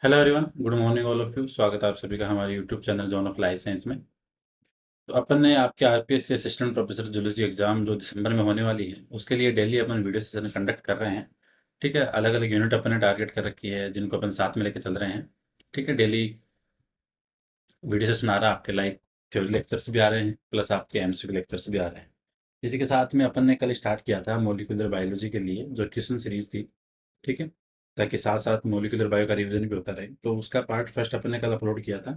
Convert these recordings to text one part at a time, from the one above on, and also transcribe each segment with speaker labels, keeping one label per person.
Speaker 1: Hello everyone, good morning all of you. स्वागत है आप सभी का हमारे YouTube channel John of life science में। तो अपन ने आपके RPS assistant professor zoology exam जो दिसंबर में होने वाली है उसके लिए डेली अपन वीडियो सेशन कंडक्ट कर रहे हैं। ठीक है, अलग अलग यूनिट अपन ने टारगेट कर रखी है जिनको अपन साथ में लेकर चल रहे हैं। ठीक है, डेली वीडियो सेशन आ रहा है आपके, लाइक थ्योरी लेक्चर्स भी आ रहे हैं प्लस आपके एमसीक्यू लेक्चर्स भी आ रहे हैं। इसी के साथ में अपन ने कल स्टार्ट किया था मोलिकुलर बायोलॉजी के लिए जो क्वेश्चन सीरीज थी। ठीक है, ताकि साथ साथ मोलिकुलर बायो का रिवीजन भी होता रहे, तो उसका पार्ट फर्स्ट अपन ने कल अपलोड किया था।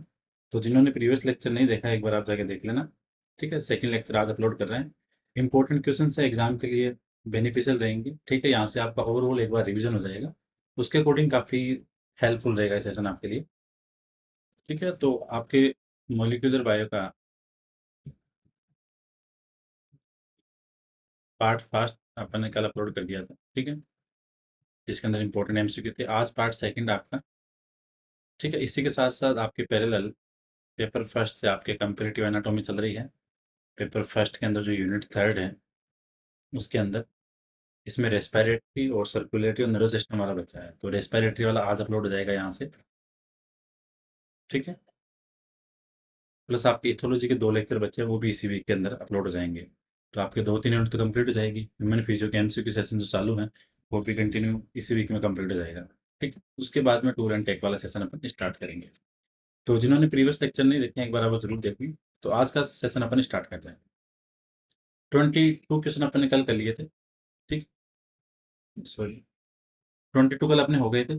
Speaker 1: तो जिन्होंने प्रीवियस लेक्चर नहीं देखा एक बार आप जाके देख लेना। ठीक है, सेकंड लेक्चर आज अपलोड कर रहे हैं। इंपॉर्टेंट क्वेश्चन है, एग्जाम के लिए बेनिफिशियल रहेंगे। ठीक है, यहाँ से आपका ओवरऑल एक बार रिवीजन हो जाएगा, उसके अकॉर्डिंग काफ़ी हेल्पफुल रहेगा ये सेशन आपके लिए। ठीक है, तो आपके मोलिकुलर बायो का पार्ट फर्स्ट अपन ने कल अपलोड कर दिया था। ठीक है, जिसके अंदर इंपॉर्टेंट एमसीक्यू थे। आज पार्ट सेकंड आपका। ठीक है, इसी के साथ साथ आपके पैरेलल पेपर फर्स्ट से आपके कंपैरेटिव एनाटॉमी चल रही है। पेपर फर्स्ट के अंदर जो यूनिट थर्ड है उसके अंदर इसमें रेस्पिरेटरी और सर्कुलेटरी और नर्वस सिस्टम वाला बचा है, तो रेस्पिरेटरी वाला आज अपलोड हो जाएगा यहाँ से। ठीक है, प्लस आपके इथोलॉजी के 2 लेक्चर बचे हैं, वो भी इसी वीक के अंदर अपलोड हो जाएंगे। तो आपके 2-3 यूनिट तो कंप्लीट हो जाएगी। ह्यूमन फिजियो के एमसीक्यू सेशन जो चालू है वो भी कंटिन्यू इसी वीक में कंप्लीट हो जाएगा। ठीक है, उसके बाद में टूर एंड टेक वाला सेशन अपन स्टार्ट करेंगे। तो जिन्होंने प्रीवियस लेक्चर नहीं देखे हैं एक बार आप वो जरूर देखिए। तो आज का सेशन अपन स्टार्ट करते हैं। 22 क्वेश्चन अपन ने कल कर लिए थे। ठीक, सॉरी, 22 कल अपने हो गए थे।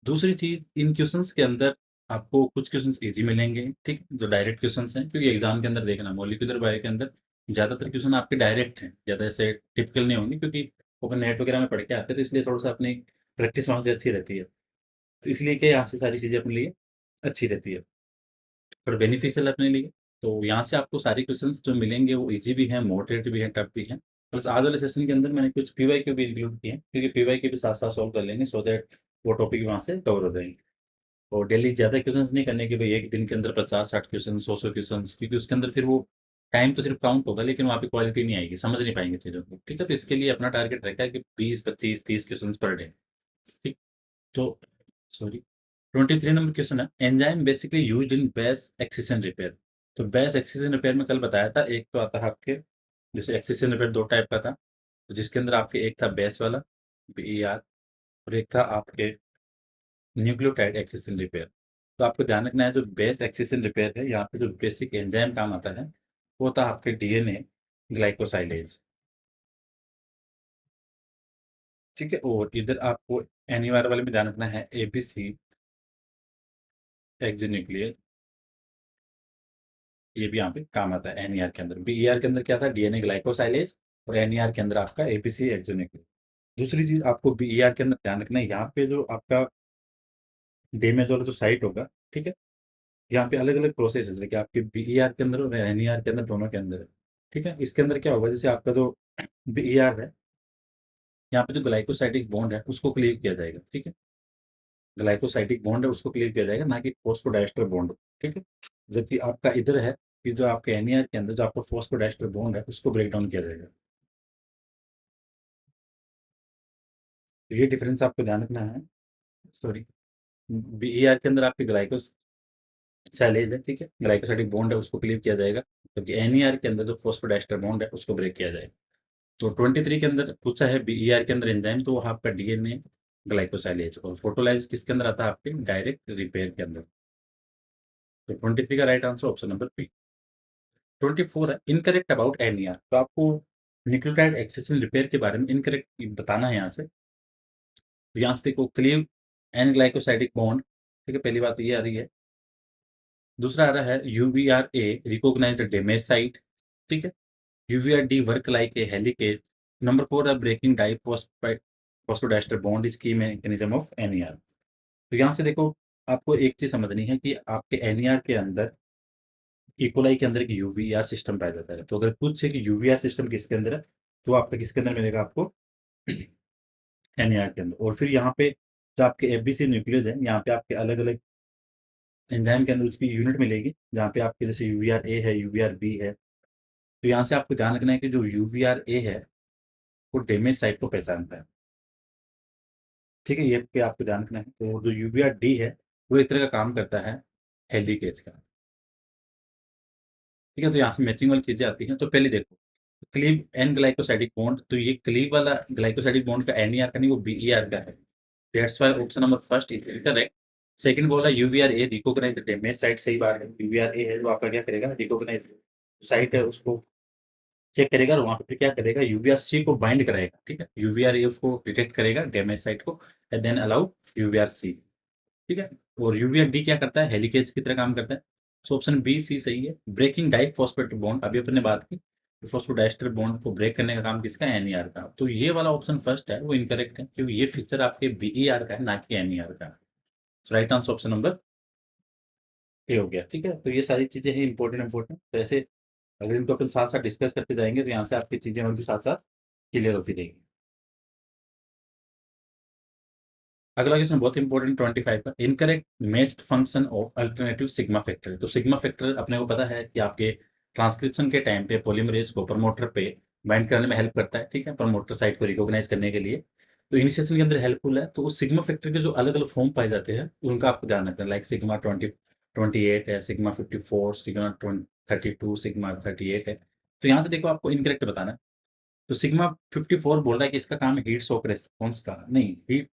Speaker 1: दूसरी चीज, इन क्वेश्चंस के अंदर आपको कुछ क्वेश्चंस इजी मिलेंगे। ठीक, जो डायरेक्ट क्वेश्चंस हैं, क्योंकि एग्जाम के अंदर देखना मॉलिक्यूलर बायो के अंदर ज्यादातर क्वेश्चन आपके डायरेक्ट हैं, ज्यादा ऐसे टिपिकल नहीं होंगे, क्योंकि ओपन नेट वगैरह में पढ़ के आते हैं, तो इसलिए थोड़ा सा अपनी प्रैक्टिस वहां से अच्छी रहती है। तो इसलिए कि यहाँ से सारी चीजें अपने लिए अच्छी रहती है और बेनिफिशियल अपने लिए। तो यहाँ से आपको सारी क्वेश्चंस जो मिलेंगे वो इजी भी हैं, मॉडरेट भी हैं, टफ भी हैं। प्लस आज वाले सेशन के अंदर मैंने कुछ पीवाईक्यू भी इंक्लूड किए हैं, क्योंकि पीवाईक्यू भी साथ साथ सॉल्व कर लेंगे, सो दैट वो टॉपिक वहाँ से कवर हो जाएंगे। और डेली ज़्यादा क्वेश्चंस नहीं करने के भाई, एक दिन के अंदर 50-60 क्वेश्चन, 100 क्वेश्चन, क्योंकि उसके अंदर फिर वो टाइम तो सिर्फ काउंट होगा लेकिन वहाँ पे क्वालिटी नहीं आएगी, समझ नहीं पाएंगे चीज़ों को। ठीक है, तो इसके लिए अपना टारगेट रखा है कि 20, 25, 30 क्वेश्चन पर डे। ठीक, तो सॉरी, 23 नंबर क्वेश्चन है, enzyme basically used in batch excision repair. तो बैच एक्सिशन रिपेयर में कल बताया था, एक तो आता है आपके, जैसे एक्सिशन रिपेयर 2 टाइप का था, तो जिसके अंदर आपके एक था बैच वाला बीईआर और एक था आपके न्यूक्लियोटाइड एक्सिशन रिपेयर। तो आपको ध्यान रखना है, जो बेस एक्सिशन रिपेयर है यहाँ पे जो बेसिक एंजाइम काम आता है वो था आपके डीएनए ग्लाइकोसाइलेज। ठीक है, और इधर आपको एनीवार वाले में ध्यान रखना है, एबीसी एक्सोन्यूक्लियर, ये भी यहाँ पे काम आता है एनईआर के अंदर। बीईआर के अंदर क्या था, डीएनए ग्लाइकोसाइलेज, और एनईआर के अंदर आपका एबीसी एक्सोन्यूक्लियर। दूसरी चीज आपको बीईआर के अंदर ध्यान रखना है, यहाँ पे जो आपका डैमेज वाला जो साइट होगा, ठीक है, यहाँ पे अलग अलग प्रोसेस है, लेकिन आपके बीईआर के अंदर और एनईआर के अंदर, दोनों के अंदर है। ठीक है, इसके अंदर क्या होगा, जैसे आपका जो बीईआर है, यहाँ पे जो ग्लाइकोसाइडिक बॉन्ड है उसको क्लियर किया जाएगा। ठीक है, ग्लाइकोसाइडिक बॉन्ड है उसको क्लियर किया जाएगा, ना कि फॉस्फोडाइस्टर बॉन्ड। ठीक है, जबकि आपका इधर है कि जो आपके एनईआर के अंदर जो आपका फॉस्फोडाइस्टर बॉन्ड है उसको ब्रेक डाउन किया जाएगा। तो ये डिफरेंस आपको ध्यान रखना है। सॉरी, बीईआर के अंदर आपके ग्लाइकोसाइलेज है, ठीक है, ग्लाइकोसाइडिक बॉन्ड है उसको क्लियर किया जाएगा, जबकि एनईआर के अंदर जो फॉस्फोडाइस्टर बॉन्ड है उसको ब्रेक किया जाएगा। तो 23 के अंदर पूछा है बीईआर के अंदर एंजाइम, तो वहाँ आपका डीएनए ग्लाइकोसाइलेज, और फोटोलाइज किसके अंदर आता है, आपके डायरेक्ट रिपेयर के अंदर। तो 23 का right answer option number B. 24 है, इनकरेक्ट अबाउट एनीआर। तो आपको न्यूक्लियोटाइड एक्सेसिव रिपेयर के बारे में इनकरेक्ट बताना है यहाँ से। तो यहाँ से देखो, क्लीव एन ग्लाइकोसाइडिक बॉन्ड, ठीक है, पहली बात तो ये आ रही है। दूसरा आ रहा है UVR A recognised damage site. ठीक है, UVR D work like a helicase. Number 4 है breaking the phosphodiester bond is key mechanism of NER. तो यहाँ से देखो, आपको एक चीज समझनी है कि आपके एनईआर के अंदर, इकोलाई के अंदर एक यूवीआर सिस्टम पाया जाता है। तो अगर पूछे कि यूवीआर सिस्टम किसके अंदर है, तो आपका किसके अंदर मिलेगा, आपको एनईआर के अंदर। और फिर यहाँ पे जो आपके एफबीसी न्यूक्लियस है, यहाँ पे आपके अलग अलग एंजाइम के अंदर उसकी यूनिट मिलेगी, जहाँ पे आपके जैसे यूवीआर ए है, यूवीआर बी है। तो यहाँ से आपको ध्यान रखना है कि जो यूवीआर ए है वो डैमेज साइट को पहचानता है। ठीक है, ये पे आपको ध्यान रखना है। तो जो यूवीआर डी है वो एक तरह का काम करता है हेलिकेज का। ठीक है, तो यहाँ से मैचिंग वाली चीज़ें आती हैं। तो पहले देखो, क्लीव एन ग्लाइकोसाइडिक बॉन्ड, तो ये क्लीव वाला ग्लाइकोसाइडिक बॉन्ड का एन-ई-आर का नहीं, वो बी-ई-आर का है। That's why option number first is correct. Second बोला UVR A recognise the damage site, सही बात है। यूवीआर ए है वो आपका क्या करेगा, रिकॉग्नाइज साइट है उसको चेक करेगा और वहाँ पे फिर क्या करेगा, यूवीआर सी को बाइंड कराएगा। ठीक है, यूवीआर ए उसको डिटेक्ट करेगा डैमेज साइट को, एंड देन अलाउ यूवीआर सी। ठीक है, और यूवीआर डी क्या करता है, हेलिकेज की तरह काम करता है। सो ऑप्शन बी सी सही है। ब्रेकिंग डाइफॉस्फेट बॉन्ड, अभी अपने बात की, फॉस्फोडाइस्टर बॉन्ड को ब्रेक करने का काम किसका, एनईआर का। तो ये वाला ऑप्शन फर्स्ट है वो इनकरेक्ट है, क्योंकि ये फीचर आपके बीईआर का है, ना कि एनईआर का। राइट आंसर ऑप्शन नंबर ए हो गया। ठीक है, तो ये सारी चीजें हैं इंपॉर्टेंट इंपॉर्टेंट, तो ऐसे अगर इनको अपन साथ साथ डिस्कस करते जाएंगे तो यहाँ से आपकी चीजें और भी साथ साथ क्लियर होती रहेगी। अगला क्वेश्चन बहुत इंपॉर्टेंट 25 का, incorrect matched function of alternative sigma factor. तो सिग्मा फैक्टर अपने को पता है कि आपके ट्रांसक्रिप्शन के टाइम पे पॉलीमरेज को प्रमोटर पे बाइंड करने में हेल्प करता है। ठीक है, प्रमोटर साइट को रिकॉग्नाइज करने के लिए, तो इनिशिएशन के अंदर हेल्पफुल है। तो उस सिग्मा फैक्टर के जो अलग अलग फॉर्म पाए जाते हैं उनका आपको ध्यान रखना है, लाइक सिग्मा 28 है, सिग्मा 54, सिग्मा 32, सिग्मा 38 है। तो यहाँ से देखो आपको इनकरेक्ट बताना है। तो सिग्मा 54 बोल रहा है कि इसका काम है हीट शॉक रेस्पॉन्स का, नहीं, हीट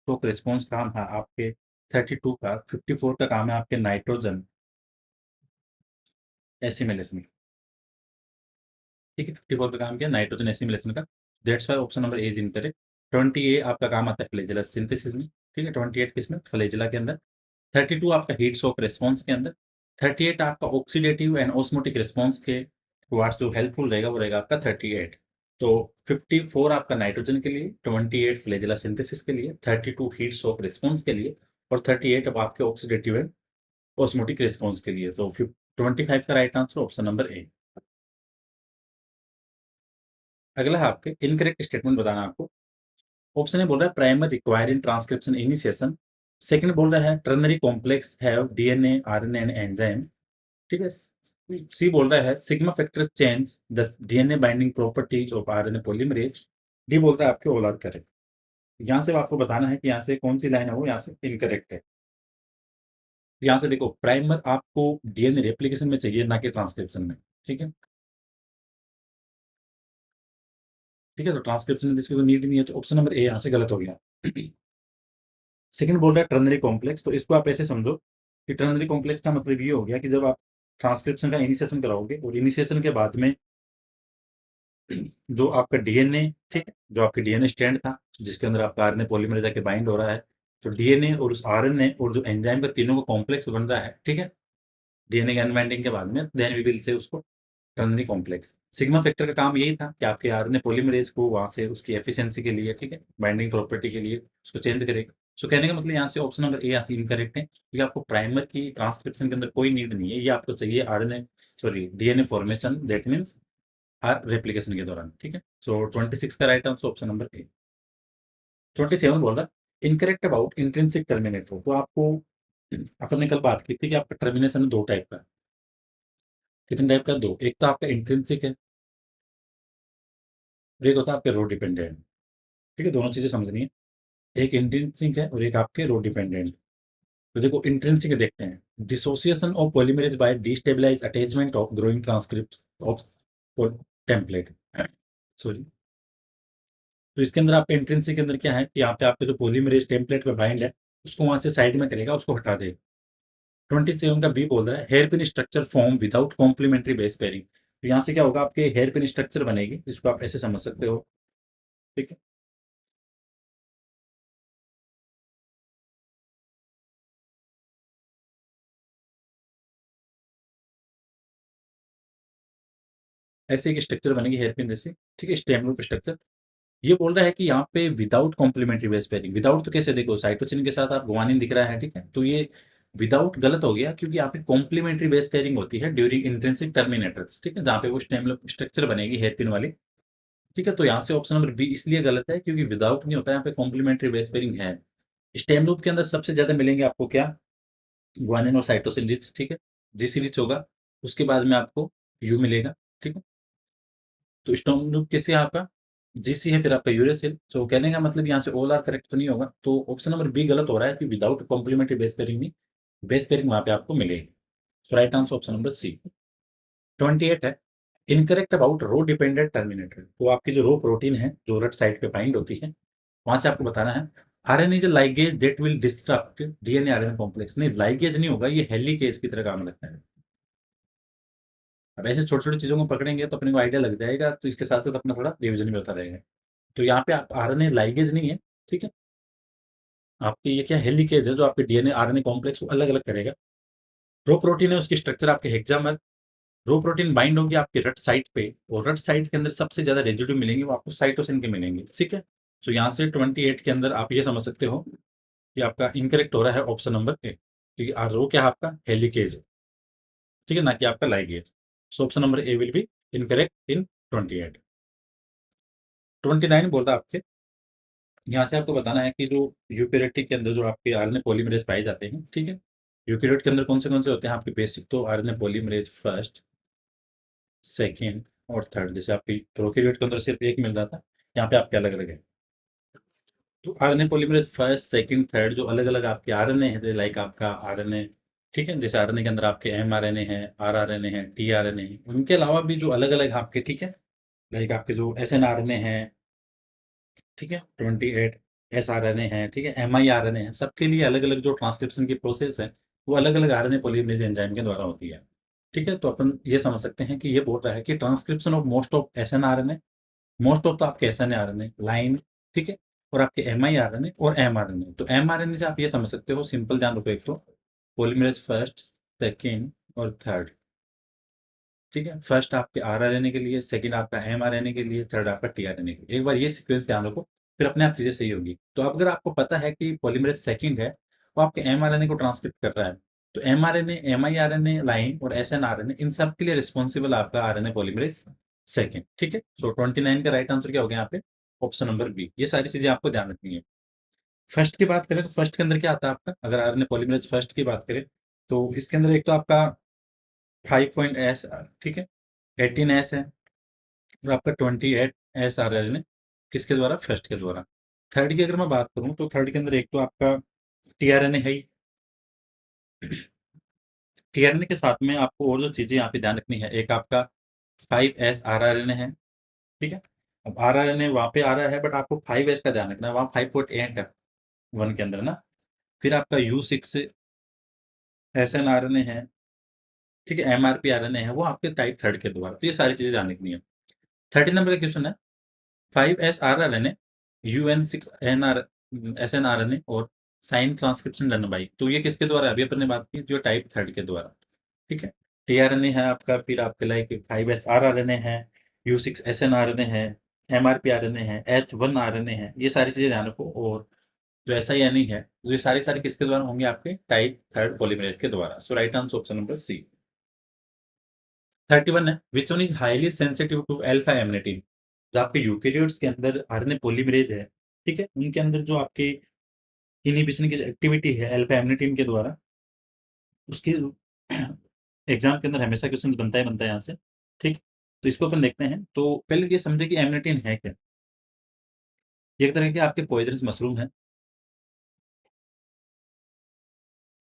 Speaker 1: शॉक रिस्पॉन्स काम है आपके 32 का। 54 का काम है आपके नाइट्रोजन एसिमिलेशन। ठीक है, 54 का काम किया नाइट्रोजन एसिमिलेशन का। That's why option number A is incorrect. 28 आपका काम आता है फ्लैजेला सिंथेसिस में। ठीक है, 28 किसमें, फ्लैजेला के अंदर। 32 आपका हीट शॉक रिस्पॉन्स के अंदर। 38 आपका ऑक्सीडेटिव एंड ऑस्मोटिक रिस्पॉन्स के टुवार्ड्स जो हेल्पफुल रहेगा वो रहेगा आपका 38। तो 54 आपका नाइट्रोजन के लिए, 28 फ्लैजेला सिंथेसिस के लिए, 32 हीट शॉक रिस्पॉन्स के लिए, और 38 अब आपके ऑक्सीडेटिव एंड ऑस्मोटिक रिस्पॉन्स के लिए। तो 25 का राइट आंसर ऑप्शन नंबर ए। अगला है आपके इनकरेक्ट स्टेटमेंट बताना आपको। ऑप्शन ए बोल रहा है primer require in transcription initiation. Second बोल रहा है ternary complex have DNA RNA and enzyme. ठीक है, सी बोल रहा है sigma factor change the DNA binding properties of RNA polymerase. D बोल रहा है आपके ऑल आर करेक्ट। यहाँ से आपको बताना है कि यहाँ से कौन सी लाइन है वो यहाँ से इनकरेक्ट है। यहाँ से देखो, प्राइमर आपको डीएनए रेप्लिकेशन में चाहिए, ना कि ट्रांसक्रिप्शन में। ठीक है, ठीक है, तो ट्रांसक्रिप्शन में इसकी कोई नीड नहीं है, तो ऑप्शन नंबर ए यहाँ से गलत हो गया। सेकंड बोल रहा है टर्नरी कॉम्प्लेक्स, तो इसको आप ऐसे समझो कि टर्नरी कॉम्प्लेक्स का मतलब ये हो गया कि जब आप ट्रांसक्रिप्शन का इनिशिएशन कराओगे और इनिशिएशन के बाद में जो आपका डीएनए, ठीक है, जो आपके डीएनए स्ट्रैंड था जिसके अंदर आपका आरएनए पॉलीमरेज जाके बाइंड हो रहा है, तो डीएनए और उस आरएनए और जो एंजाइम का तीनों का कॉम्प्लेक्स बन रहा है। ठीक है, डीएनए के अनवाइंडिंग के बाद में देन वी विल से उसको टर्नरी कॉम्प्लेक्स। सिग्मा फैक्टर का काम यही था कि आपके आरएनए पॉलीमरेज को वहां से उसकी एफिशिएंसी के लिए, ठीक है, बाइंडिंग प्रॉपर्टी के लिए उसको चेंज करेगा। सो कहने का मतलब यहाँ से ऑप्शन नंबर ए यहाँ से इनकरेक्ट है, क्योंकि आपको प्राइमर की ट्रांसक्रिप्शन के अंदर कोई नीड नहीं है, ये आपको चाहिए RNA, sorry, DNA formation, that means our replication के दौरान। ठीक है, सो 26 का right answer option number A. 27 बोल रहा है इनकरेक्ट अबाउट इंट्रिंसिक टर्मिनेटर। तो आपको अपन ने कल बात की थी कि आपका टर्मिनेशन दो टाइप का है। कितने टाइप का, दो। एक तो आपका इंट्रिंसिक है और एक होता है आपके रो डिपेंडेंट। ठीक है, दोनों चीजें समझनी है। एक इंट्रिंसिक है और एक आपके रो डिपेंडेंट। तो देखो इंट्रिंसिक देखते हैं, dissociation of polymerase by destabilise attachment of growing transcript of template, sorry. तो इसके अंदर आपके इंट्रिंसिक के अंदर क्या है कि यहाँ पे आपके जो पॉलीमरेज टेम्पलेट पे बाइंड है उसको वहां से साइड में करेगा, उसको हटा देगा। 27 का बी बोल रहा है hairpin structure form without complementary base pairing. तो यहाँ से क्या होगा, आपके हेयर पिन स्ट्रक्चर बनेगी, इसको आप ऐसे समझ सकते हो। ठीक है, ऐसे एक स्ट्रक्चर बनेगी हेयर पिन जैसे। ठीक है, स्टेम लूप स्ट्रक्चर। ये बोल रहा है कि यहाँ पे without complementary base pairing, without तो कैसे, देखो साइटोसिन के साथ आप गुआनिन दिख रहा है। ठीक है, तो ये विदाउट गलत हो गया, क्योंकि यहाँ पे कॉम्प्लीमेंट्री बेस पेयरिंग होती है ड्यूरिंग इंट्रिंसिक टर्मिनेटर्स। ठीक है, जहाँ पे वो स्टेम लूप स्ट्रक्चर बनेगी हेयर पिन वाली। ठीक है, तो यहाँ से ऑप्शन नंबर बी इसलिए गलत है क्योंकि विदाउट नहीं होता है, यहाँ पे कॉम्प्लीमेंट्री बेस पेयरिंग है। स्टेम लूप के अंदर सबसे ज्यादा मिलेंगे आपको क्या, गुआनिन और साइटोसिन रिच। ठीक है, जी रिच होगा, उसके बाद में आपको यू मिलेगा। ठीक है, तो स्टेम लूप किससे है आपका, जीसी है फिर आपका यूरेसिल। तो कहने का मतलब यहाँ से ऑल आर करेक्ट तो नहीं होगा, तो ऑप्शन नंबर बी गलत हो रहा है कि विदाउट कॉम्प्लीमेंट्री बेस पेयरिंग में बेस पेयरिंग वहाँ पे आपको मिलेगी। तो right answer option number C. 28 है, incorrect about rho dependent terminator. तो आपकी जो रो प्रोटीन है जो रट साइड पे बाइंड होती है, वहां से आपको बताना है RNA is a ligase that will disrupt DNA RNA complex. नहीं, लाइगेज नहीं होगा, ये हेलिकेज की तरह काम लगता है। अब ऐसे छोटी छोटी चीजों को पकड़ेंगे तो अपने को आइडिया लग जाएगा, तो इसके साथ साथ अपना थोड़ा रिविजन भी होता रहेगा। तो यहाँ पे आप आरएनए लाइगेज नहीं है, ठीक है। आपके ये क्या हेलिकेज है जो आपके डीएनए आरएनए कॉम्प्लेक्स को अलग अलग करेगा। प्रो प्रोटीन है, उसकी स्ट्रक्चर आपके हेक्सामर। रो प्रोटीन बाइंड होगी आपके रट साइट पे, और रट साइट के अंदर सबसे ज्यादा रेजिड्यू मिलेंगे वो आपको साइटोसिन के मिलेंगे, ठीक है। तो यहाँ से 28 के अंदर आप ये समझ सकते हो कि आपका इनकरेक्ट हो रहा है ऑप्शन नंबर ए, क्योंकि रो क्या है आपका हेलिकेज है, ठीक है, ना कि आपका ligase. So option number A will be incorrect in 28। 29 बोल रहा है आपके, यहाँ से आपको बताना है कि जो यूकेरियोटिक के अंदर जो आपके आरएनए पॉलीमरेज पाए जाते हैं, ठीक है। यूकेरियोट के अंदर कौन से होते हैं आपके बेसिक, तो आरएनए पॉलीमरेज फर्स्ट, सेकेंड और थर्ड। जैसे आपकी प्रोकैरियोट के अंदर सिर्फ एक मिल रहा था, यहाँ पे आपके अलग अलग है। तो RNA polymerase first second third जो अलग अलग आपके आरएनए हैं, लाइक आपका आरएनए, ठीक है, जैसे आरएनए के अंदर आपके एमआरएनए हैं, आरआरएनए हैं, टीआरएनए हैं, उनके अलावा भी जो अलग अलग आपके, ठीक है, लाइक आपके जो एसएनआरएनए हैं, ठीक है, 28 एसआरएनए हैं, ठीक है, एमआईआरएनए हैं, सबके लिए अलग अलग जो ट्रांसक्रिप्शन की प्रोसेस है वो अलग अलग आरएनए पॉलीमरेज एंजाइम के द्वारा होती है, ठीक है। तो अपन ये समझ सकते हैं कि ये बोल रहा है कि transcription of most of snRNA, most of तो आपके एसएनआरएनए लाइन, ठीक है, और आपके एमआईआरएनए और एमआरएनए। तो एमआरएनए से आप ये समझ सकते हो, सिंपल ध्यान रखो, एक तो पॉलीमरेज फर्स्ट सेकेंड और थर्ड, ठीक है। फर्स्ट आपके आरआरएनए के लिए, सेकंड आपका एमआरएनए के लिए, थर्ड आपका टीआरएनए के लिए। एक बार ये सीक्वेंस ध्यान रखो, फिर अपने आप चीजें सही होगी। तो अब अगर आपको पता है कि पॉलीमरेज सेकंड है, वो आपके एमआरएनए को ट्रांसक्रिप्ट कर रहा है, तो एमआरएनए, एमआईआरएनए लाइन और एसएनआरएनए, इन सब के लिए रिस्पॉन्सिबल आपका आरएनए पॉलीमरेज सेकंड, ठीक है। सो 29 का राइट आंसर क्या हो गया यहाँ पे, ऑप्शन नंबर बी। ये सारी चीजें आपको ध्यान रखनी है। फर्स्ट की बात करें तो फर्स्ट के अंदर क्या आता है आपका, अगर आरएनए पॉलीमरेज फर्स्ट की बात करें तो इसके अंदर एक तो आपका 5 एस, ठीक है, 18 एस है, और आपका 28 एस आ रहा है किसके द्वारा, फर्स्ट के द्वारा। थर्ड की अगर मैं बात करूं तो थर्ड के अंदर एक तो आपका टीआरएनए है ही, टीआरएनए के साथ में आपको और जो चीजें यहाँ पे ध्यान रखनी है, एक आपका 5 एस आरआरएनए है, ठीक है। अब आरआरएनए वहां पे आ रहा है, बट आपको 5 एस का ध्यान रखना है, वहां 5.8 है वन के अंदर ना। फिर आपका U6 SNRNA है, ठीक है, MRP RNA है, वो आपके टाइप थर्ड के द्वारा। तो ये सारी चीजें ध्यान रखनी है। 30 नंबर का क्वेश्चन है, 5 SRRNA, UN6 SNRNA और साइन ट्रांसक्रिप्शन डन बाई, तो ये किसके द्वारा है? अभी अपन ने बात की जो टाइप थर्ड के द्वारा, ठीक है। टीआरएनए है आपका, फिर आपके लाइक 5 SRRNA है, U6 SNRNA है, MRP RNA है, H1 RNA है, ये सारी चीजें ध्यान रखो। और जो ऐसा या नहीं है, तो ये सारे सारे किसके द्वारा होंगे, आपके टाइप थर्ड पॉलीमरेज के द्वारा। So right answer option number C. 31 है, which one is highly sensitive to alpha amanitin. जो आपके यूकेरियोट्स के अंदर आरएनए पॉलीमरेज है, ठीक है, उनके अंदर जो आपके इनहिबिशन की एक्टिविटी है अल्फा एमिनेटिन के द्वारा, उसकी एग्जाम के अंदर हमेशा क्वेश्चन बनता है यहाँ से, ठीक। तो इसको अपन देखते हैं। तो पहले ये समझे कि एमिनेटिन है क्या। ये एक तरह के आपके पॉइजनस मशरूम है,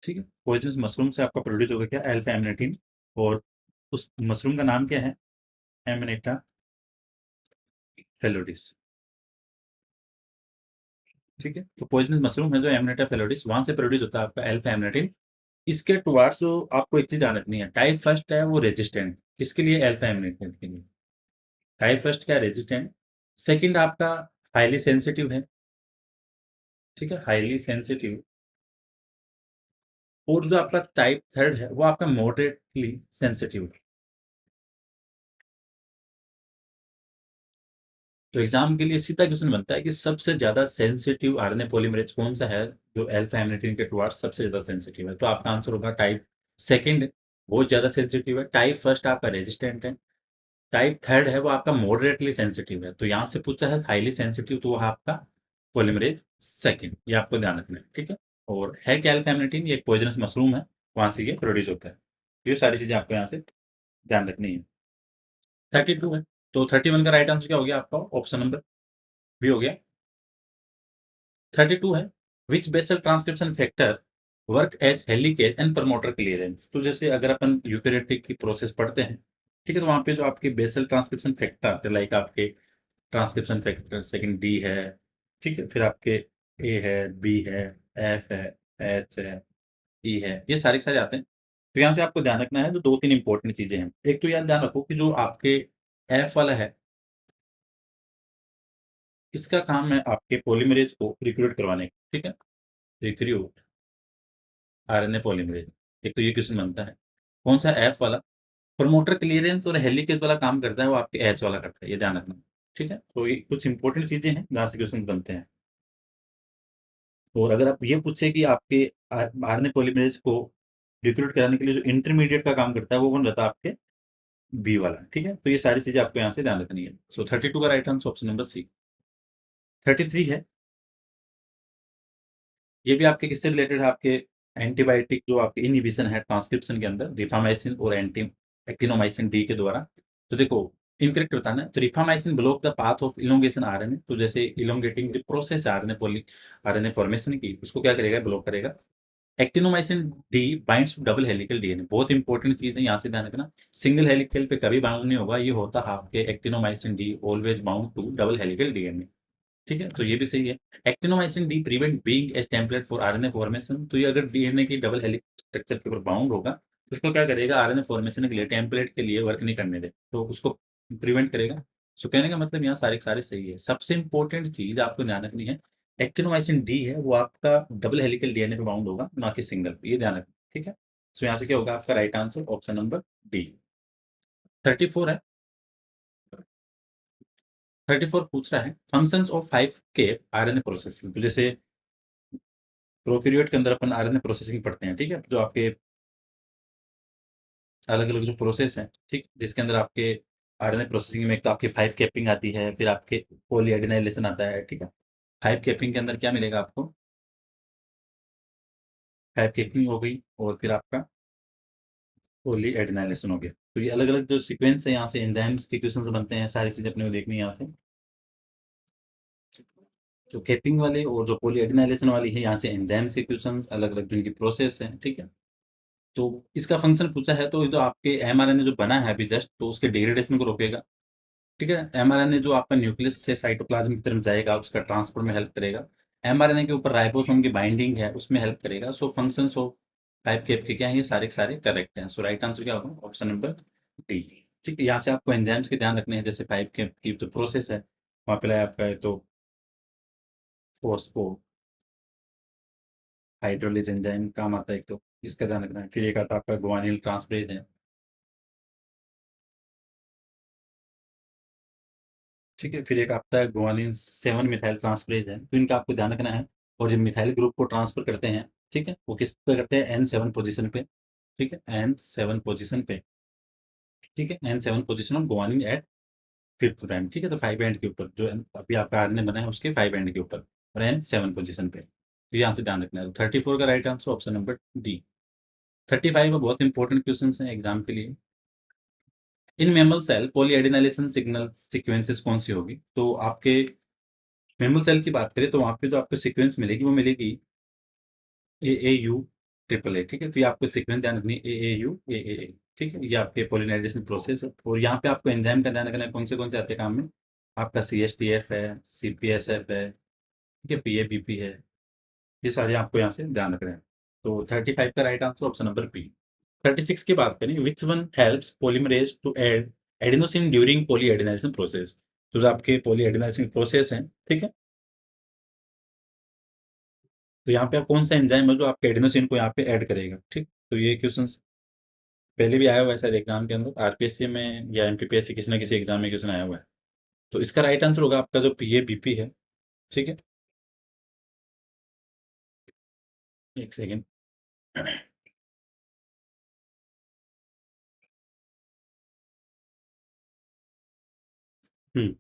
Speaker 1: ठीक है। पॉइजनस मशरूम से आपका प्रोड्यूस होगा क्या, अल्फा एमिनेटिन। और उस मशरूम का नाम क्या है, एमिनेटा फेलोडिस, ठीक है। तो पॉइजनस मशरूम है जो एमिनेटा फेलोडिस, वहां से प्रोड्यूस होता है आपका अल्फा एमिनेटिन। इसके टुवार्ड्स जो आपको एक चीज ध्यान रखनी है, टाइप फर्स्ट है वो रेजिस्टेंट, किसके लिए, अल्फा एमिनेटिन के लिए। टाइप फर्स्ट क्या, रेजिस्टेंट। सेकंड आपका हाईली सेंसिटिव है, ठीक है, हाईली सेंसिटिव। और जो आपका टाइप थर्ड है वो आपका मॉडरेटली सेंसिटिव है। तो एग्जाम के लिए सीधा क्वेश्चन बनता है कि सबसे ज्यादा सेंसिटिव आरएनए पॉलीमरेज कौन सा है जो अल्फा एमिनेटिन के टुवार्ड्स सबसे ज्यादा सेंसिटिव है। तो आपका आंसर होगा टाइप सेकंड, बहुत ज्यादा सेंसिटिव है। टाइप फर्स्ट आपका रेजिस्टेंट है। टाइप थर्ड है वो आपका मॉडरेटली सेंसिटिव है। तो यहाँ से पूछा है हाईली सेंसिटिव, तो वो आपका पॉलीमरेज सेकंड, ये आपको ध्यान रखना है, ठीक है। और है क्या, अल्फा एमिनेटिन ये एक पॉइजनस मशरूम है, वहां से ये प्रोड्यूस होता है। ये सारी चीजें आपको यहाँ से ध्यान रखनी है। 32 है, तो 31 का राइट आंसर क्या हो गया आपका, ऑप्शन नंबर बी हो गया। 32 है, which basal transcription factor work as helicase and promoter clearance. तो जैसे अगर अपन यूकेरियोटिक की प्रोसेस पढ़ते हैं, ठीक है, तो वहाँ पे जो आपके बेसल ट्रांसक्रिप्शन फैक्टर आते हैं, लाइक आपके ट्रांसक्रिप्शन फैक्टर सेकंड डी है, ठीक है, फिर आपके ए है, बी है, एफ है, एच है, ई है, ये सारे के सारे आते हैं। तो यहाँ से आपको ध्यान रखना है, जो 2-3 इंपॉर्टेंट चीज़ें हैं। एक तो यार ध्यान रखो कि जो आपके एफ वाला है, इसका काम है आपके पॉलीमरेज को रिक्रूट करवाने का, ठीक है? Recruit RNA polymerase. एक तो ये क्वेश्चन बनता है। कौन सा एफ वाला? प्रमोटर क्लीयरेंस और हेलिकेज वाला काम करता है, वो आपके एच वाला करता है, ये ध्यान रखना, ठीक है? तो ये कुछ इंपॉर्टेंट चीज़ें हैं जहाँ से क्वेश्चन बनते हैं। और अगर आप ये पूछे कि आपके आरएनए पॉलीमरेज को रिक्रूट कराने के लिए जो इंटरमीडिएट का काम करता है, वो कौन रहता है? आपके बी वाला, ठीक है? तो ये सारी चीज़ें आपको यहाँ से ध्यान रखनी है। सो 32 का right answer option number C. 33 है, ये भी आपके किससे रिलेटेड है? आपके एंटीबायोटिक जो आपके इनहिबिशन है ट्रांसक्रिप्शन के अंदर, रिफामेसिन और एंटी एक्टिनोमाइसिन डी के द्वारा। तो देखो, इनकरेक्ट बताना है, तो rifampicin block the path of elongation RNA. तो जैसे इलोंगेटिंग जो प्रोसेस है आरएनए पॉली आरएनए फॉर्मेशन की, उसको क्या करेगा? ब्लॉक करेगा। Actinomycin D binds to double helical DNA. बहुत इंपॉर्टेंट चीज़ है, यहाँ से ध्यान रखना। सिंगल हेलिकल पे कभी बाउंड नहीं होगा, ये होता है आपके actinomycin D always bound to double helical DNA, ठीक है? तो ये भी सही है। Actinomycin D prevent being as template for RNA formation. तो ये अगर डीएनए की डबल हेलिक्स स्ट्रक्चर के ऊपर बाउंड होगा, तो उसको क्या करेगा? आरएनए फॉर्मेशन के लिए, टेम्पलेट के लिए वर्क नहीं करने दे, तो उसको प्रिवेंट करेगा। सो कहने का मतलब यहाँ सारे के सारे सही है। सबसे इंपॉर्टेंट चीज़ आपको ध्यान रखनी है, एक्टिनोमाइसिन डी है वो आपका डबल हेलिकल डीएनए पे बाउंड होगा, ना कि सिंगल पे, ये ध्यान रखना, ठीक है? सो यहाँ से क्या होगा आपका right answer? Option number D. 34 है। 34 पूछ रहा है फंक्शंस ऑफ 5 के आरएनए प्रोसेसिंग। तो जैसे प्रोकैरियोट के अंदर अपन आरएनए प्रोसेसिंग पढ़ते हैं, ठीक है? जो आपके अलग-अलग जो प्रोसेस हैं, ठीक? जिसके अंदर आपके आरएनए प्रोसेसिंग में एक तो आपकी 5 कैपिंग आती है, फिर आपके पॉलीएडेनाइलेशन आता है, ठीक है? 5 कैपिंग के अंदर क्या मिलेगा आपको? 5 कैपिंग हो गई और फिर आपका पॉलीएडेनाइलेशन हो गया। तो ये अलग-अलग जो सीक्वेंस है, यहाँ से एंजाइम्स के क्वेश्चन्स बनते हैं, सारी चीज़ें अपने को देखनी है यहाँ से। जो कैपिंग वाले और जो पॉलीएडेनाइलेशन वाली है, यहाँ से एंजाइम्स के क्वेश्चन्स, अलग-अलग जिनकी प्रोसेस है, ठीक है? तो इसका फंक्शन पूछा है, तो ये जो आपके एमआरएनए जो बना है अभी जस्ट, तो उसके डिग्रेडेशन को रोकेगा, ठीक है? एमआरएनए जो आपका न्यूक्लियस से साइटोप्लाज्म की तरफ जाएगा, उसका ट्रांसपोर्ट में हेल्प करेगा। एमआरएनए के ऊपर राइबोसोम की बाइंडिंग है, उसमें हेल्प करेगा। सो फंक्शंस ऑफ टाइप के आपके क्या हैं? ये सारे के सारे करेक्ट हैं। सो राइट आंसर क्या होगा? ऑप्शन नंबर डी, ठीक है? यहाँ से आपको एंजाइम्स के ध्यान रखने हैं, जैसे 5 के की जो प्रोसेस है, वहाँ पे आपका है तो फोस्फो हाइड्रोलिज एंजाइम काम आता है एक तो, इसका ध्यान रखना है। फिर एक आता है आपका गुआनिल ट्रांसफरेज है, ठीक है? फिर एक आता है गुआनिन 7 मिथाइल ट्रांसफरेज है, तो इनका आपको ध्यान रखना है। और जब मिथाइल ग्रुप को ट्रांसफर करते हैं, ठीक है? वो किस पे करते हैं? N7 पोज़ीशन पे, ठीक है? N7 पोज़ीशन पे, ठीक है? N7 position of guanine at 5th prime, ठीक है? तो 5 एंड के ऊपर जो अभी आपका आरएनए बना है, उसके 5 एंड के ऊपर और N7 पोज़ीशन पे। तो यहाँ से ध्यान रखना है। 34 का right answer option number D. 35 में बहुत इंपॉर्टेंट क्वेश्चंस हैं एग्जाम के लिए। इन मैमल सेल पॉलीएडेनाइलेशन सिग्नल सीक्वेंसेस कौन सी होगी? तो आपके मैमल सेल की बात करें, तो वहाँ पे जो आपको सीक्वेंस मिलेगी, वो मिलेगी AAU ट्रिपल ए, ठीक है? तो ये आपको सीक्वेंस ध्यान रखनी है, AAU AAA, ठीक है? ये आपके पॉलिमराइज़ेशन प्रोसेस है। और यहाँ पे आपको एंजाइम का ध्यान रखना है, कौन से आते हैं काम में? आपका CSTF है, CPSF है, ठीक है? PABP है, ये सारे आपको यहाँ से ध्यान रखने हैं। तो 35 का right answer option number B. 36 की बात करें, which one helps polymerase to add adenosine during polyadenylation process? तो जो आपके पॉलीएडेनाइजेशन प्रोसेस है, ठीक है? तो यहाँ पे आप कौन सा एंजाइम है जो आपके एडेनोसिन को यहाँ पे ऐड करेगा, ठीक? तो ये क्वेश्चंस पहले भी आया हुआ है शायद एग्जाम के अंदर, आरपीएससी में या एमपीपीएससी, किसी ना किसी एग्जाम में क्वेश्चन आया हुआ है। तो इसका राइट आंसर होगा आपका जो पीएबीपी है, ठीक है? एक सेकेंड। हम्म,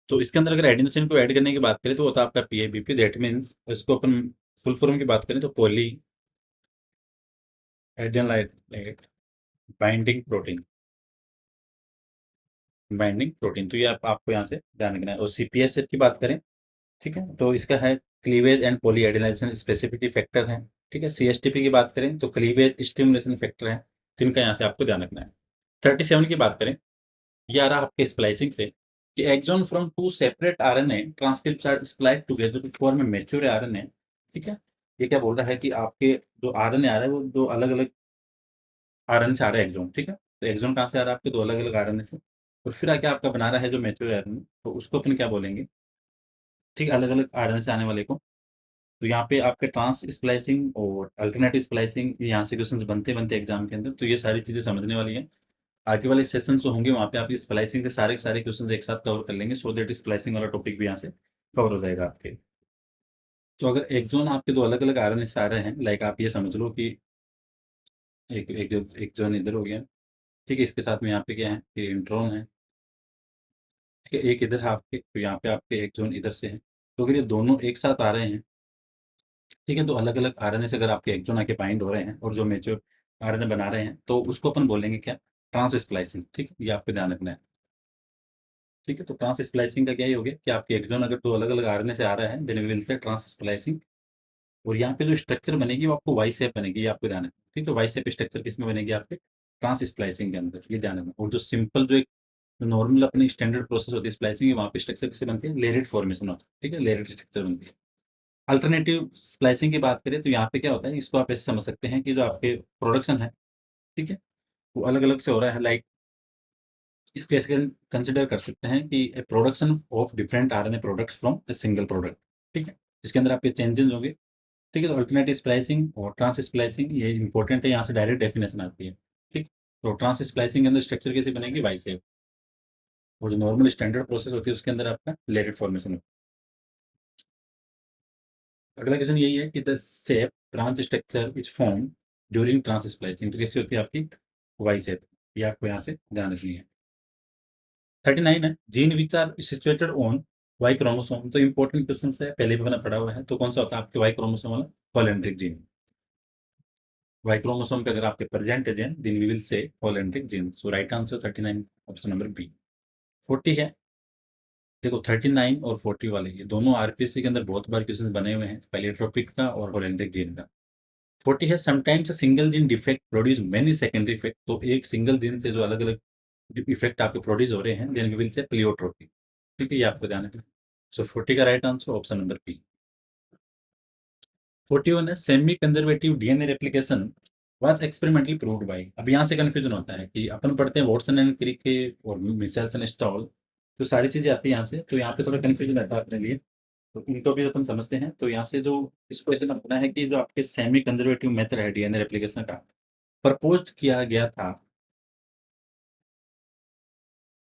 Speaker 1: तो इसके अंदर अगर एडिनोसिन को ऐड करने की बात करें, तो होता है आपका पीएबीपी। दैट मीन्स इसको अपन फुल फॉर्म की बात करें तो poly adenylate binding protein, binding protein, तो ये आपको यहाँ से ध्यान रखना है। और सीपीएसएफ की बात करें, ठीक है, तो इसका है cleavage and poly adenylation specificity factor है। ठीक है, सीएसटीपी की बात करें तो क्लीवेज स्टिमुलेशन फैक्टर है, तो इनका यहाँ से आपको ध्यान रखना है। 37 की बात करें, ये आ रहा आपके स्प्लाइसिंग से कि exon from two separate RNA transcripts are spliced together to form a mature RNA. ठीक है, ये क्या बोल रहा है कि आपके जो आरएनए आ रहा है वो दो अलग-अलग आरएनए से आ रहा है एक्सॉन, ठीक है? तो एक्सॉन कहाँ से आ रहा है? आपके दो अलग-अलग आरएनए से, और फिर आके आपका बना रहा है जो मैच्योर आरएनए, तो उसको अपन क्या बोलेंगे? ठीक है, अलग-अलग आरएनए से आने वाले को। तो यहाँ पे आपके ट्रांस स्प्लाइसिंग और अल्टरनेटिव स्प्लाइसिंग, यहाँ से क्वेश्चंस बनते-बनते एग्जाम के अंदर, तो ये सारी चीज़ें समझने वाली हैं। आगे वाले सेशंस जो होंगे वहाँ पे आप स्प्लाइसिंग के सारे क्वेश्चंस एक साथ कवर कर लेंगे, सो दैट स्प्लाइसिंग वाला टॉपिक भी यहाँ से कवर हो जाएगा आपके। तो अगर एक्सॉन आपके दो अलग-अलग आरएनए से आ रहे हैं, लाइक आप ये समझ लो कि एक एक एक्सॉन इधर हो गया, ठीक है? इसके साथ में यहाँ पे क्या है? ये इंट्रॉन है, ठीक है? एक इधर है आपके, तो यहाँ पे आपके एक्सॉन इधर से है। तो अगर ये दोनों एक साथ आ रहे हैं, ठीक है, तो अलग-अलग आरएनए से अगर आपके एक्सॉन आके बाइंड हो रहे हैं और जो मैच्योर आरएनए बना रहे हैं, तो उसको अपन बोलेंगे क्या? ट्रांस स्प्लाइसिंग, ठीक है? ये आपको ध्यान रखना है। ठीक है, तो ट्रांस स्प्लाइसिंग का क्या ही हो गया कि आपके एक्सॉन अगर 2 अलग-अलग आरएनए से आ रहा है, then we will say trans splicing. और यहाँ पे जो स्ट्रक्चर बनेगी वो आपको वाई शेप बनेगी, ये आपको ध्यान रखना है। ठीक है, वाई शेप स्ट्रक्चर किसमें बनेगी? आपके ट्रांस स्प्लाइसिंग के अंदर, ये ध्यान रखना। और जो सिंपल जो एक नॉर्मल अपनी स्टैंडर्ड प्रोसेस होती है स्प्लाइसिंग की, वहाँ पे स्ट्रक्चर किससे बनती है? लेयरेड फॉर्मेशन होता है, ठीक है? लेयरेड स्ट्रक्चर बनती है। अल्टरनेटिव स्प्लाइसिंग की बात करें तो यहाँ पे क्या होता है, इसको आप ऐसे समझ सकते हैं कि जो आपके प्रोडक्शन है, ठीक है, वो अलग-अलग से हो रहा है। लाइक इसको ऐसे कंसिडर कर सकते हैं कि a production of different RNA products from a single product, ठीक है? जिसके अंदर आपके चेंजेस होंगे, ठीक है? तो अल्टरनेटिव स्प्लाइसिंग और ट्रांस स्प्लाइसिंग ये इंपॉर्टेंट है, यहाँ से डायरेक्ट डेफिनेशन आती है, ठीक? तो ट्रांस स्प्लाइसिंग के अंदर स्ट्रक्चर कैसे बनेगी? Y shape. और जो नॉर्मल स्टैंडर्ड प्रोसेस होती है उसके अंदर आपका लेयरेड फॉर्मेशन होता है। अगला क्वेश्चन यही है कि the shape branch structure is form during trans splicing, तो कैसी होती है आपकी? Y shape. ये आपको यहाँ से ध्यान रखनी है। 39 है, gene which are situated on Y chromosome, तो इंपॉर्टेंट क्वेश्चन है, पहले भी मैंने पढ़ा हुआ है। तो कौन सा होता है आपके वाई क्रोमोसोम वाला? कोलेंड्रिक जीन। वाई क्रोमोसोम पे अगर आपके प्रेजेंट है then we will say holandric gene. So right answer 39, option number B. 40 है, देखो 39 और 40 वाले ये दोनों आरपीएससी के अंदर बहुत बार क्वेश्चन बने हुए हैं, पैलियोट्रोपिक का और कोलेंड्रिक जीन का। 40 है, sometimes single gene defect produce many secondary effect, तो एक सिंगल जीन से जो अलग अलग इफेक्ट आपके प्रोड्यूस हो रहे हैं, then we will say pleiotropy. ठीक है, ये आपको ध्यान रखना। सो 40 का right answer option number B. 41 है, semi conservative DNA replication was experimentally proved by. अब यहाँ से कंफ्यूजन होता है कि अपन पढ़ते हैं वॉटसन एंड क्रिक के और मिशेल्स एंड स्टॉल, तो सारी चीजें आती है यहाँ से, तो यहाँ पे थोड़ा कंफ्यूजन रहता है अपने लिए। तो इनको भी अपन समझते हैं, तो यहाँ से जो इसको ऐसे समझना है कि जो आपके सेमी कंजर्वेटिव मेथड है डीएनए रेप्लिकेशन का, प्रपोज किया गया था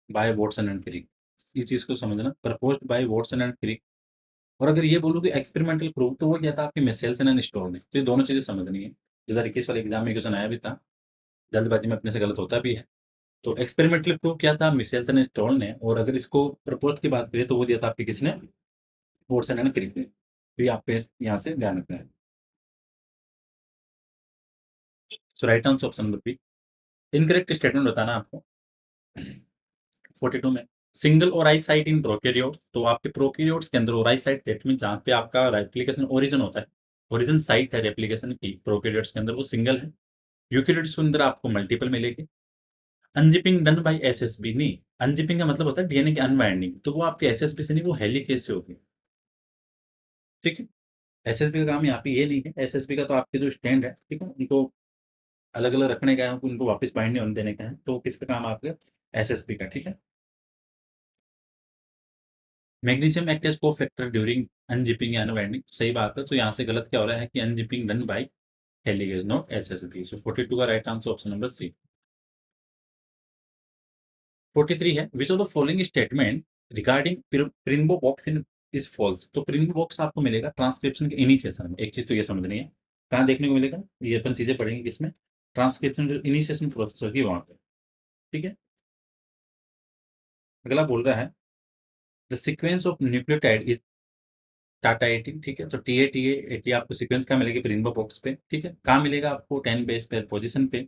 Speaker 1: बाय वॉटसन एंड क्रिक। इस चीज को समझना, propose by Watson and Crick. और अगर ये बोलूँ कि एक्सपेरिमेंटल प्रूव, तो वो क्या था आपके मिशेल्सन एंड स्टोर ने। तो ये दोनों चीजें समझनी है। 2021 वाले एग्जाम में क्वेश्चन आया भी था, जल्दबाजी में अपने से गलत होता भी है। तो एक्सपेरिमेंटली प्रूव किया था मिशेल्सन एंड स्टोल ने, और अगर इसको प्रपोज की बात करें तो वो दिया था आपके किसने? वॉटसन एंड क्रिक ने। तो ये आपको यहाँ से ध्यान रखना है। So right answer option number B. Incorrect statement बताना आपको। 42 में, single Orai site in prokaryote, तो आपके प्रोकैरियोट्स के अंदर ओराई साइट दैट मीन जहाँ पे आपका रेप्लिकेशन ओरिजिन होता है, ओरिजिन साइट है रेप्लिकेशन की प्रोकैरियोट्स के अंदर, वो सिंगल है। यूकेरियोट्स के अंदर आपको मल्टीपल मिलेगी। अनजिपिंग डन बाय एसएसबी नहीं, अनजिपिंग का मतलब होता है डीएनए की अनवाइंडिंग, तो वो आपके एसएसबी से नहीं, वो हेलिकेज से होगी। ठीक है, एसएसबी का काम यहाँ पे ये नहीं है। एसएसबी का तो आपके जो स्टैंड है, ठीक है, उनको अलग अलग रखने का है, उनको वापस बाइंड नहीं होने देने का है, तो किसका काम आपका? एसएसबी का। ठीक है, magnesium act as cofactor during unzipping या अनवाइंडिंग, सही बात है। तो यहाँ से गलत क्या हो रहा है कि unzipping done by helicase not SSB. So 42 का right answer option number C. 43 है, which of the following statement regarding Pribnow box in is false, तो प्रिंबो बॉक्स आपको मिलेगा ट्रांसक्रिप्शन के इनिशिएशन में। एक चीज तो ये समझनी है, कहाँ देखने को मिलेगा? ये अपन चीजें पढ़ेंगे किसमें? ट्रांसक्रिप्शन जो इनिशिएशन प्रोसेस होगी वहां पे। ठीक है, अगला बोल रहा है the sequence of nucleotide is Tata 18। ठीक है, तो टी ए आपको सीक्वेंस कहाँ मिलेगी? प्रिंबो बॉक्स पे। ठीक है, कहाँ मिलेगा आपको? 10 बेस पेयर पोजिशन पे।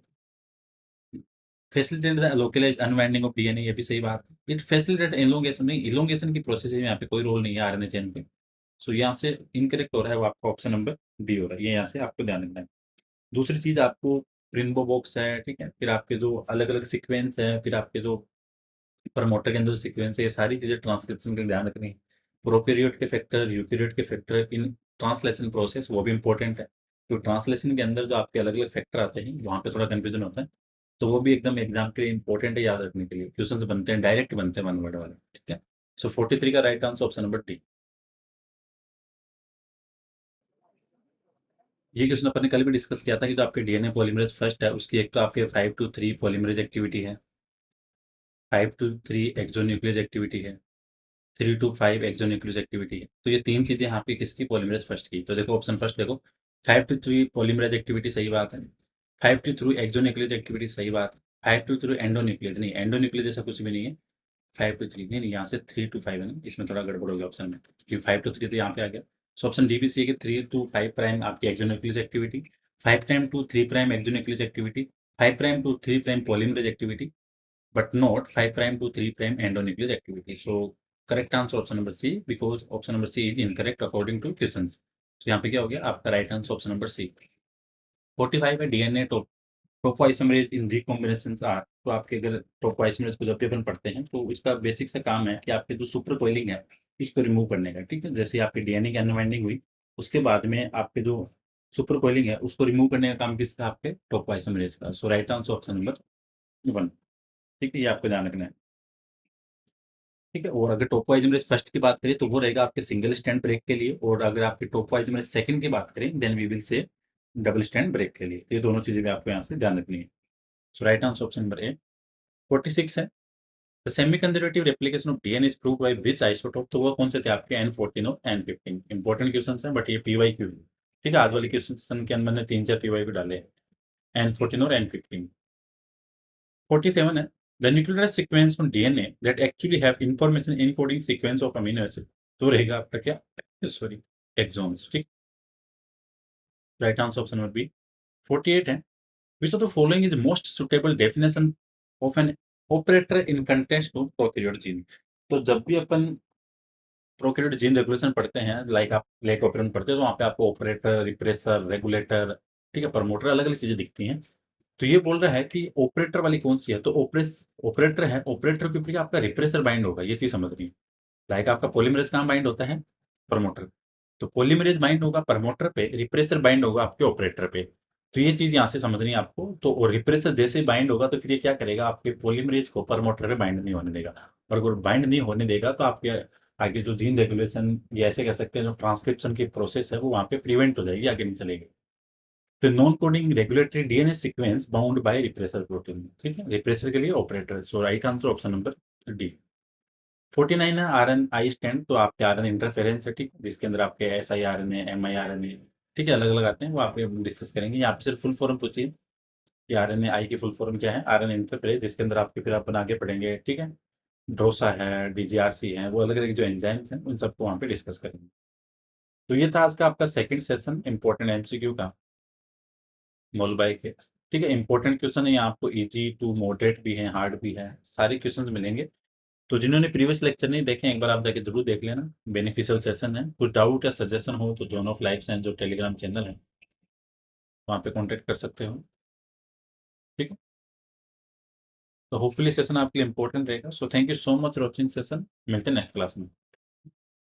Speaker 1: Facilitate the localised unwinding of DNA, ये भी सही बात है। इट फैसिलिटेट इलोंगेशन, नहीं इलोंगेशन की प्रोसेस में यहाँ पे कोई रोल नहीं है आरएनए चेन पे। सो यहाँ से इनकरेक्ट हो रहा है, वो आपका ऑप्शन नंबर बी हो रहा है, ये यहाँ से आपको ध्यान रखना है। दूसरी चीज़ आपको रेनबो बॉक्स है, ठीक है? फिर आपके जो अलग-अलग सीक्वेंस है, फिर आपके जो प्रमोटर के अंदर जो सीक्वेंस है, ये सारी चीज़ें ट्रांसक्रिप्शन के ध्यान रखनी है। प्रोकैरियोट के फैक्टर, यूकैरियोट के फैक्टर इन ट्रांसलेशन प्रोसेस वो भी इम्पोर्टेंट है। तो ट्रांसलेशन के अंदर जो आपके अलग-अलग फैक्टर आते हैं, वहाँ पे थोड़ा कन्फ्यूजन होता है। तो वो भी एकदम एग्ज़ाम के लिए इम्पोर्टेंट है याद रखने के लिए। क्वेश्चन्स बनते हैं, डायरेक्ट बनते हैं वन वर्ड वाले, ठीक है? सो 43 का right answer option number D. ये क्वेश्चन अपन ने कल भी डिस्कस किया था कि जो आपके डीएनए पॉलीमरेज फर्स्ट है, उसकी एक तो आपके 5 टू 3 पॉलीमरेज एक्टिविटी है, 5 टू 3 एक्सोन्यूक्लियस एक्टिविटी है, 3 टू 5 एक्सोन्यूक्लियस एक्टिविटी है। तो ये 3 चीज़ें यहाँ पे किसकी पॉलीमरेज फर्स्ट की? तो देखो ऑप्शन फर्स्ट देखो, 5 टू 3 पॉलीमरेज एक्टिविटी सही बात है, 5 टू 3 एक्सोन्यूक्लियस एक्टिविटी सही बात है, 5 टू 3 एंडोन्यूक्लियस नहीं, एंडोन्यूक्लियस जैसा कुछ भी नहीं है। 5 टू 3 नहीं, नहीं यहाँ से 3 टू 5 है ना, इसमें थोड़ा गड़बड़ हो गया ऑप्शन में, क्योंकि 5 टू 3 तो यहाँ पे आ गया। सो ऑप्शन डी भी सही है कि 3 टू 5 प्राइम आपकी exonuclease activity, 5 prime to 3 prime exonuclease activity, 5 prime to 3 prime polymerase activity, but not 5 prime to 3 prime endonuclease activity. So correct answer option number C, because option number C is incorrect according to questions. So यहाँ पे क्या हो गया आपका right answer option number C. 45 है DNA topoisomerase in recombinations are. तो आपके अगर टोपोइसोमरेज को जब भी अपन पढ़ते हैं तो इसका बेसिक सा काम है कि आपके जो सुपर कोइलिंग है इसको रिमूव करने का, ठीक है? जैसे आपकी डीएनए की अनवाइंडिंग हुई, उसके बाद में आपके जो सुपर कोइलिंग है उसको रिमूव करने का काम किसका? आपके टोपोइसोमरेज का। सो राइट आंसर ऑप्शन नंबर 1, ठीक है? ये आपको ध्यान रखना है, ठीक है? और अगर टोपोइज़ोमेरेज़ फर्स्ट की बात करें तो वो रहेगा आपके सिंगल स्टैंड ब्रेक के लिए, और अगर आपके टोपोइज़ोमेरेज़ सेकंड की बात करें then we will say double stand break के लिए। तो ये दोनों चीज़ें भी आपको यहाँ से ध्यान रखनी है। So right answer option number A. 46 है, the semi conservative replication of DNA is proved by which isotope? तो वो कौन से थे आपके N14 और N15। इंपॉर्टेंट क्वेश्चंस हैं बट ये पीवाईक्यू है, ठीक है? आज वाले क्वेश्चन के अंदर मैंने 3-4 पीवाईक्यू डाले हैं, N14 और N15। 47 है, the nucleotide sequence on DNA that actually have information encoding sequence of amino acid. तो रहेगा आपका क्या? सॉरी, एक्सॉन्स, ठीक? Right answer option number B. 48 है, which of the following is most suitable definition of an operator in context to prokaryote gene? तो जब भी अपन prokaryote gene regulation पढ़ते हैं, लाइक आप लेक ऑपरेशन पढ़ते हैं, तो वहाँ पे आपको ऑपरेटर, रिप्रेसर, रेगुलेटर, ठीक है, प्रमोटर, अलग-अलग चीज़ें दिखती हैं। तो ये बोल रहा है कि ऑपरेटर वाली कौन-सी है? तो ऑपरेटर है, ऑपरेटर के ऊपर आपका रिप्रेसर बाइंड होगा, ये चीज़ समझनी है। लाइक आपका पॉलीमरेज़ कहाँ बाइंड होता है? प्रमोटर। तो पॉलीमरेज़ बाइंड होगा प्रमोटर पे, रिप्रेसर बाइंड होगा आपके ऑपरेटर पे। तो ये चीज़ यहाँ से समझनी है आपको। तो और रिप्रेसर जैसे ही बाइंड होगा तो फिर ये क्या करेगा? आपके पॉलीमरेज़ को प्रमोटर पे बाइंड नहीं होने देगा, और अगर बाइंड नहीं होने देगा तो आपके आगे जो जीन रेगुलेशन या ऐसे कह सकते हैं जो ट्रांसक्रिप्शन की प्रोसेस है वो वहाँ पे प्रिवेंट हो जाएगी, आगे नहीं चलेगी। तो non coding regulatory DNA sequence bound by repressor protein, ठीक है? रिप्रेसर के लिए operator. So right answer option number D. 49 है, आरएनआई स्टैंड। तो आपके आरएन इंटरफेरेंस है, ठीक? जिसके अंदर आपके एसआईआरएनए, एमआईआरएनए, ठीक है, अलग-अलग आते हैं, वो आप डिस्कस करेंगे। यहाँ पे सिर्फ फुल फॉर्म पूछिए कि आरएनए-आई की फुल फॉर्म क्या है? आरएन इंटरफेरेंस, जिसके अंदर आपके फिर अपन आगे पढ़ेंगे, ठीक है? डोसा है, डीजीआरसी है, वो अलग-अलग जो एंजाइम्स हैं, उन सबको वहाँ पे डिस्कस करेंगे। तो ये था आज का आपका सेकंड सेशन इम्पोर्टेंट एमसीक्यू का, मॉलबाई के, ठीक है? इम्पोर्टेंट क्वेश्चन है, यहाँ आपको ईजी टू मॉडरेट भी है, हार्ड भी है, सारे क्वेश्चंस मिलेंगे। तो जिन्होंने प्रीवियस लेक्चर नहीं देखे, एक बार आप जाके ज़रूर देख लेना, बेनिफिशियल सेशन है। कुछ डाउट या सजेशन हो तो जोन ऑफ लाइफ साइंस जो टेलीग्राम चैनल है, वहाँ पे कॉन्टैक्ट कर सकते हो, ठीक है? तो होपफुली सेशन आपके लिए इम्पोर्टेंट रहेगा। So thank you so much for watching session, मिलते हैं नेक्स्ट क्लास में।